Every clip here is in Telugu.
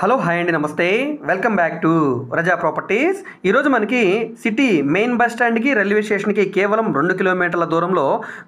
హలో హాయ్ అండి, నమస్తే. Welcome back to Raza Properties. ఈరోజు మనకి సిటీ మెయిన్ బస్ స్టాండ్కి రైల్వే స్టేషన్కి కేవలం 2 కిలోమీటర్ల దూరంలో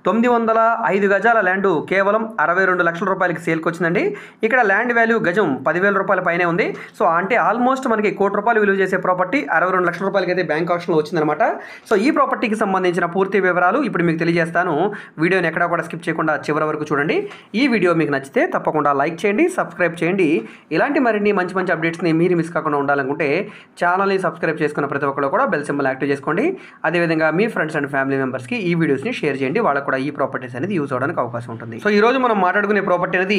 905 గజాల ల్యాండ్ కేవలం 62 లక్షల రూపాయలకి సేల్కి వచ్చిందండి. ఇక్కడ ల్యాండ్ వాల్యూ గజం 10,000 రూపాయల పైనే ఉంది. సో అంటే ఆల్మోస్ట్ మనకి ₹1 కోటి విలువ చేసే ప్రాపర్టీ 62 లక్షల రూపాయలకి అయితే బ్యాంక్ ఆప్షన్లో వచ్చిందనమాట. సో ఈ ప్రాపర్టీకి సంబంధించిన పూర్తి వివరాలు ఇప్పుడు మీకు తెలియజేస్తాను. వీడియోని ఎక్కడా కూడా స్కిప్ చేయకుండా చివరి వరకు చూడండి. ఈ వీడియో మీకు నచ్చితే తప్పకుండా లైక్ చేయండి, సబ్స్క్రైబ్ చేయండి. ఇలాంటి మరిన్ని మంచి అప్డేట్స్ని మీరు మిస్ కాకుండా ఉండాలనుకుంటే ఛానల్ని సబ్స్క్రైబ్ చేసుకున్న ప్రతి ఒక్కరు కూడా బెల్ సింబల్ యాక్టివ్ చేసుకోండి. అదేవిధంగా మీ ఫ్రెండ్స్ అండ్ ఫ్యామిలీ మెంబర్స్కి ఈ వీడియోస్ని షేర్ చేయండి. వాళ్ళకు కూడా ఈ ప్రాపర్టీస్ అనేది యూజ్ అవడానికి అవకాశం ఉంటుంది. సో ఈ రోజు మనం మాట్లాడుకునే ప్రాపర్టీ అనేది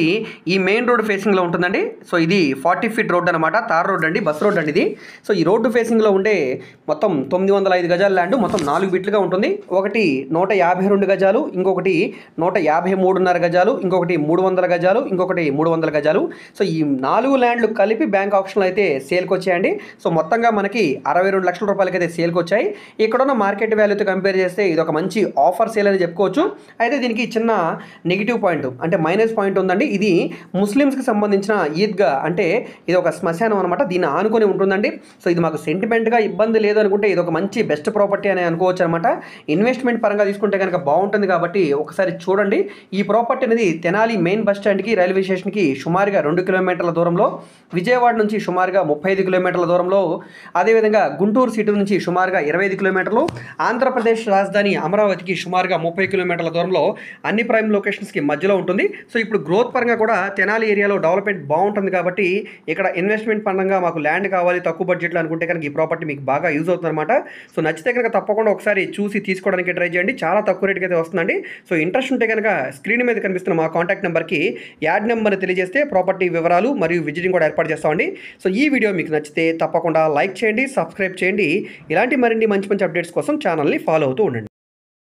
ఈ మెయిన్ రోడ్ ఫేసింగ్లో ఉంటుందండి. సో ఇది 40 ఫీట్ రోడ్ అనమాట, తార్ రోడ్ అండి, బస్ రోడ్ అండి ఇది. సో ఈ రోడ్డు ఫేసింగ్లో ఉండే మొత్తం 905 గజాల ల్యాండ్ మొత్తం 4 బిట్లుగా ఉంటుంది. ఒకటి 152 గజాలు, ఇంకొకటి 153.5 గజాలు, ఇంకొకటి 300 గజాలు, ఇంకొకటి 300 గజాలు. సో ఈ 4 ల్యాండ్లు కలిపి బ్యాంక్ ఆప్షన్లో అయితే సేల్కి వచ్చాయండి. సో మొత్తంగా మనకి 62 లక్షల రూపాయలకి అయితే సేల్కి వచ్చాయి. ఇక్కడున్న మార్కెట్ వాల్యూతో కంపేర్ చేస్తే ఇది ఒక మంచి ఆఫర్ సేల్ అని చెప్పుకోవచ్చు. అయితే దీనికి చిన్న నెగిటివ్ పాయింట్ అంటే మైనస్ పాయింట్ ఉందండి. ఇది ముస్లిమ్స్కి సంబంధించిన ఈద్గా, అంటే ఇది ఒక శ్మశానం అనమాట, దీన్ని ఆనుకొని ఉంటుందండి. సో ఇది మాకు సెంటిమెంట్గా ఇబ్బంది లేదు అనుకుంటే ఇది ఒక మంచి బెస్ట్ ప్రాపర్టీ అని అనుకోవచ్చు అనమాట. ఇన్వెస్ట్మెంట్ పరంగా తీసుకుంటే కనుక బాగుంటుంది కాబట్టి ఒకసారి చూడండి. ఈ ప్రాపర్టీ అనేది తెనాలి మెయిన్ బస్ స్టాండ్కి రైల్వే స్టేషన్కి సుమారుగా 2 కిలోమీటర్ల దూరంలో, విజయవాడ నుంచి సుమారుగా 35 కిలోమీటర్ల దూరంలో, అదేవిధంగా గుంటూరు సిటీ నుంచి సుమారుగా 25 కిలోమీటర్లు, ఆంధ్రప్రదేశ్ రాజధాని అమరావతికి సుమారుగా 30 కిలోమీటర్ల దూరంలో అన్ని ప్రైమ్ లొకేషన్స్కి మధ్యలో ఉంటుంది. సో ఇప్పుడు గ్రోత్ పరంగా కూడా తెనాలి ఏరియాలో డెవలప్మెంట్ బాగుంటుంది కాబట్టి ఇక్కడ ఇన్వెస్ట్మెంట్ పరంగా మాకు ల్యాండ్ కావాలి తక్కువ బడ్జెట్లో అనుకుంటే కనుక ఈ ప్రాపర్టీ మీకు బాగా యూజ్ అవుతుంది అనమాట. సో నచ్చితే కనుక తప్పకుండా ఒకసారి చూసి తీసుకోవడానికి ట్రై చేయండి. చాలా తక్కువ రేటుకి అయితే వస్తుందండి. సో ఇంట్రెస్ట్ ఉంటే కనుక స్క్రీన్ మీద కనిపిస్తున్న మా కాంటాక్ట్ నెంబర్కి యాడ్ నెంబర్ తెలియజేస్తే ప్రాపర్టీ వివరాలు మరియు విజిటింగ్ కూడా ఏర్పాటు చేస్తామండి. సో ఈ వీడియో మీకు నచ్చితే తప్పకుండా లైక్ చేయండి, సబ్స్క్రైబ్ చేయండి. ఇలాంటి మరిన్ని మంచి అప్డేట్స్ కోసం ఛానల్ని ఫాలో అవుతూ ఉండండి.